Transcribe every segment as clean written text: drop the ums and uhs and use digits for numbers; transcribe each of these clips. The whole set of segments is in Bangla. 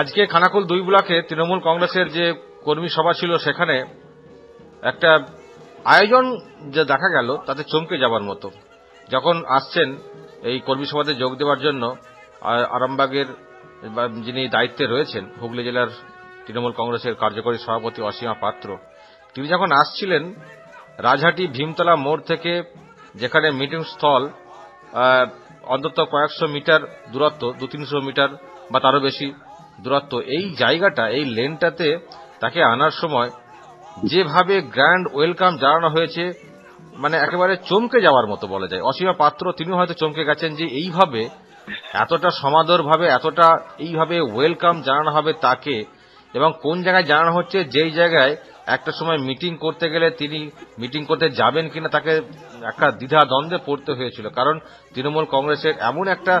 আজকে খানাকুল 2 ব্লকে তৃণমূল কংগ্রেসের যে কর্মী সভা ছিল, সেখানে একটা আয়োজন যে দেখা গেল তাতে চমকে যাবার মতো। যখন আসছেন এই কর্মী সভাতে যোগ দেওয়ার জন্য আরামবাগের যিনি দায়িত্বে রয়েছেন হুগলি জেলার তৃণমূল কংগ্রেসের কার্যকরী সভাপতি অসীমা পাত্র, তিনি যখন আসছিলেন রাজহাটি ভীমতলা মোড় থেকে, যেখানে মিটিং স্থল অন্তত কয়েকশো মিটার দূরত্ব, 200-300 মিটার বা তারও বেশি দূরত্ব, এই জায়গাটা, এই লেনটাতে তাকে আনার সময় যেভাবে গ্র্যান্ড ওয়েলকাম জানানো হয়েছে, মানে একেবারে চমকে যাওয়ার মতো বলা যায়। অসীমা পাত্র তিনি হয়তো চমকে গেছেন যে এইভাবে এতটা সমাদর ভাবে, এতটা এইভাবে ওয়েলকাম জানানো হবে তাকে, এবং কোন জায়গায় জানানো হচ্ছে, যেই জায়গায় একটা সময় মিটিং করতে গেলে তিনি মিটিং করতে যাবেন কিনা তাকে একটা দ্বিধা দ্বন্দ্বে পড়তে হয়েছিল। কারণ তৃণমূল কংগ্রেসের এমন একটা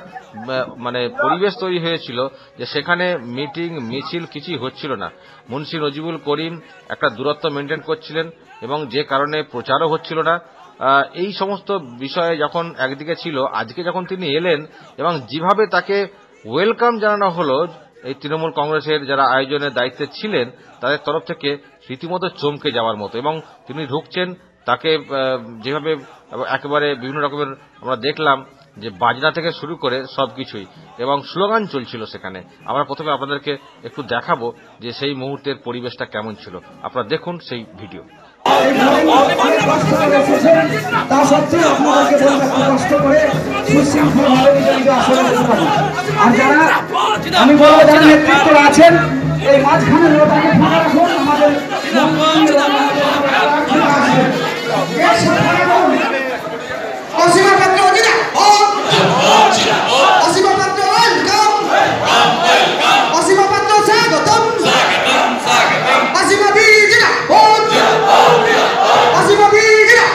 মানে পরিবেশ তৈরি হয়েছিল যে সেখানে মিটিং মিছিল কিছুই হচ্ছিল না। মুন্সি নজিবুল করিম একটা দূরত্ব মেনটেন করছিলেন এবং যে কারণে প্রচারও হচ্ছিল না। এই সমস্ত বিষয়ে যখন একদিকে ছিল, আজকে যখন তিনি এলেন এবং যেভাবে তাকে ওয়েলকাম জানানো হলো, এই তৃণমূল কংগ্রেসের যারা আয়োজনের দায়িত্বে ছিলেন তাদের তরফ থেকে রীতিমতো চমকে যাওয়ার মতো। এবং তিনি ঢুকছেন, তাকে যেভাবে একেবারে বিভিন্ন রকমের আমরা দেখলাম যে বাজনা থেকে শুরু করে সবকিছুই, এবং স্লোগান চলছিল সেখানে। আমরা প্রথমে আপনাদেরকে একটু দেখাবো যে সেই মুহূর্তের পরিবেশটা কেমন ছিল। আপনারা দেখুন সেই ভিডিও। তা সত্ত্বেও আপনাদেরকে কষ্ট করে সুশৃঙ্খলভাবে আসলে আর যারা আমি বলবো যারা নেতৃত্ব আছেন এই মাঝখানে রোডটাকে ফাঁকা রাখুন। আমাদের অসীমা পাত্র অসীমা পাত্র অসীমা পাত্র স্বাগতম অসীমা বীজরা অসীমা বীজরা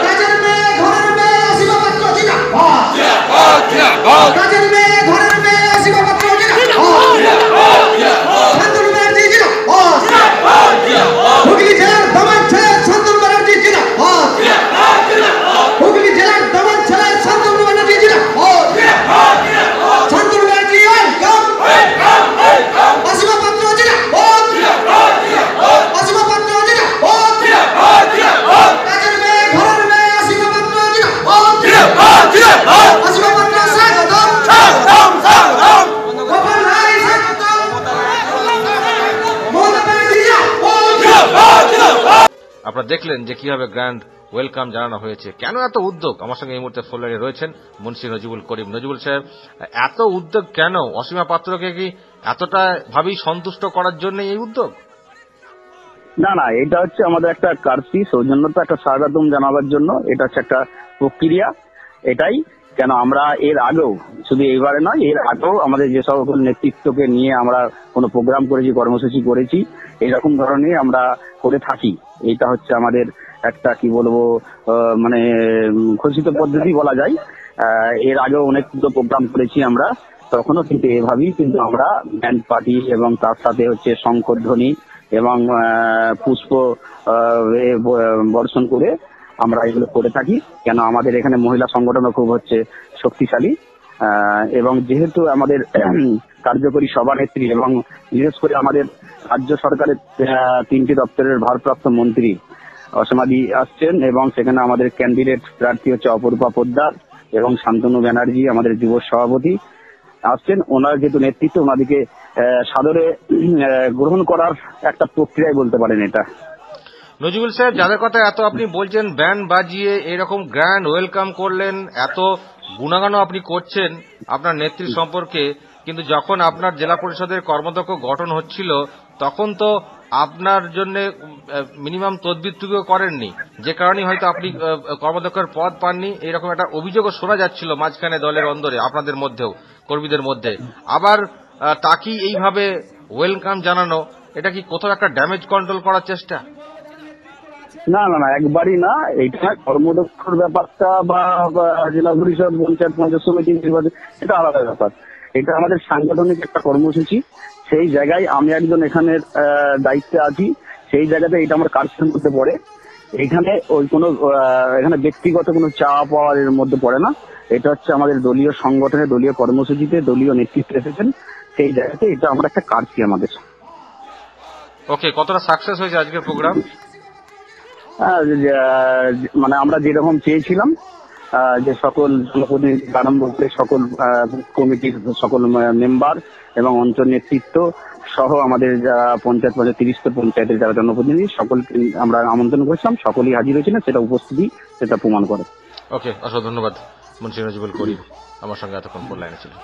কাজের মেয়ে ঘরের মেয়ে অসীমা পাত্র জিনা কাজের মেয়ে ঘরের মেয়ে অসীমা পাত্র জিনা শান্তনু ব্যানার্জি জিনা হুগলি জেলার দমন ছেলে শান্তনু ব্যানার্জি জিনা হুগলি জেলার দমন ছেলে শান্তনু ব্যানার্জি জিনা শান্তনু ব্যানার্জি অসীমা পাত্র জিনা অসীমা পাত্র জিনা কাজের মেয়ে ঘরের মেয়ে অসীমা পাত্র জিনা অসীমা পাত্র স্বাগতম গোপাল রায় স্বাগতম মমতা ব্যানার্জি আপনারা দেখলেন যে কিভাবে গ্র্যান্ড ওয়েলকাম জানানো হয়েছে। কেন এত উদ্যোগ? আমার সঙ্গে এই মুহূর্তে ফোন লাইনে রয়েছেন মুন্সি নজিবুল করিম। নজিবুল সাহেব, এত উদ্যোগ কেন? অসীমা পাত্রকে কি এতটা ভাবেই সন্তুষ্ট করার জন্য এই উদ্যোগ? না না, এটা হচ্ছে আমাদের একটা কার্সি সৌজন্যতা, একটা স্বাগতম জানাবার জন্য। এটা হচ্ছে একটা প্রক্রিয়া। এটাই কেন আমরা এর আগেও, শুধু এইবারে নয়, এর আগেও আমাদের যে সকল নেতৃত্বকে নিয়ে আমরা কোনো প্রোগ্রাম করেছি, কর্মসূচি করেছি, এইরকম ধরনের আমরা করে থাকি। এইটা হচ্ছে আমাদের একটা কি বলবো মানে ঘোষিত পদ্ধতি বলা যায়। এর আগেও অনেক প্রোগ্রাম করেছি আমরা, তখনও কিন্তু এভাবেই কিন্তু আমরা ব্যান্ড পার্টি এবং তার সাথে হচ্ছে শঙ্খধ্বনি এবং পুষ্প বর্ষণ করে আমরা এগুলো করে থাকি। কেন আমাদের এখানে মহিলা সংগঠনও খুব হচ্ছে শক্তিশালী, এবং যেহেতু আমাদের কার্যকরী সভানেত্রী এবং বিশেষ করে আমাদের রাজ্য সরকারের 3টি দপ্তরের ভারপ্রাপ্ত মন্ত্রী অসীমাদি আসছেন, এবং সেখানে আমাদের ক্যান্ডিডেট প্রার্থী হচ্ছে অপরূপা পোদ্দার এবং শান্তনু ব্যানার্জি আমাদের যুব সভাপতি আসছেন। ওনার যেহেতু নেতৃত্ব, ওনাদিকে সাদরে গ্রহণ করার একটা প্রক্রিয়াই বলতে পারেন এটা। নজিবুল সাহেব, যাদের কথা এত আপনি বলছেন, ব্যান্ড বাজিয়ে এরকম গ্র্যান্ড ওয়েলকাম করলেন, এত গুণগানও আপনি করছেন আপনার নেত্রী সম্পর্কে, কিন্তু যখন আপনার জেলা পরিষদের কর্মদক্ষ গঠন হচ্ছিল তখন তো আপনার জন্য মিনিমাম তদবিরটুকুও করেননি, যে কারণে হয়তো আপনি কর্মদক্ষের পদ পাননি। এরকম একটা অভিযোগও শোনা যাচ্ছিল মাঝখানে দলের অন্দরে, আপনাদের মধ্যেও, কর্মীদের মধ্যে। আবার তাকেই এইভাবে ওয়েলকাম জানানো, এটা কি কোথাও একটা ড্যামেজ কন্ট্রোল করার চেষ্টা? না না না, একবারই না। এটা কর্মদক্ষর ব্যাপারটা বা জেলা পরিষদ, পঞ্চায়েত সমিতি নির্বাচন, এটা আলাদা ব্যাপার। এটা আমাদের সাংগঠনিক একটা কর্মসূচি। সেই জায়গায় আমি একজন এখানের দায়িত্বে আছি, সেই জায়গাতে এটা আমার কার্যক্রম করতে পড়ে। এখানে ওই কোনো এখানে ব্যক্তিগত কোনো চাওয়া পাওয়ার এর মধ্যে পড়ে না। এটা হচ্ছে আমাদের দলীয় সংগঠনে, দলীয় কর্মসূচিতে, দলীয় নেতৃত্ব এসেছেন, সেই জায়গাতে এটা আমরা একটা কার্যি আমাদের। ওকে, কতটা সাকসেস হয়েছে আজকের প্রোগ্রাম? মানে আমরা যেরকম চেয়েছিলাম, যে সকল জনপ্রতিনিধি আরম্ভ করে সকল কমিটির সকল মেম্বার এবং অঞ্চল নেতৃত্ব সহ আমাদের যারা পঞ্চায়েত 30টা পঞ্চায়েতের যারা জনপ্রতিনিধি সকলকে আমরা আমন্ত্রণ করেছিলাম, সকলেই হাজির হয়েছিলেন, সেটা উপস্থিতি সেটা প্রমাণ করে। ওকে, অসংখ্য ধন্যবাদ মুন্সি নজিবুল করিম আমার সঙ্গে এতক্ষণ ফোন লাইনে ছিলেন।